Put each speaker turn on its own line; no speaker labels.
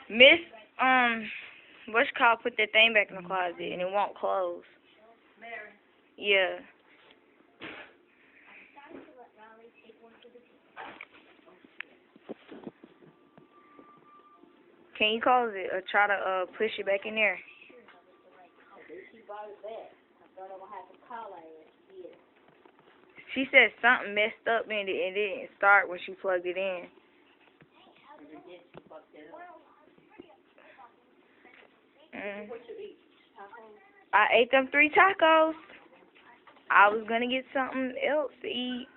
Miss, what's called put that thing back in the closet and it won't close. Yeah. Can you close it or try to push it back in there? She said something messed up in it and it didn't start when she plugged it in. I ate them 3 tacos. I was gonna get something else to eat.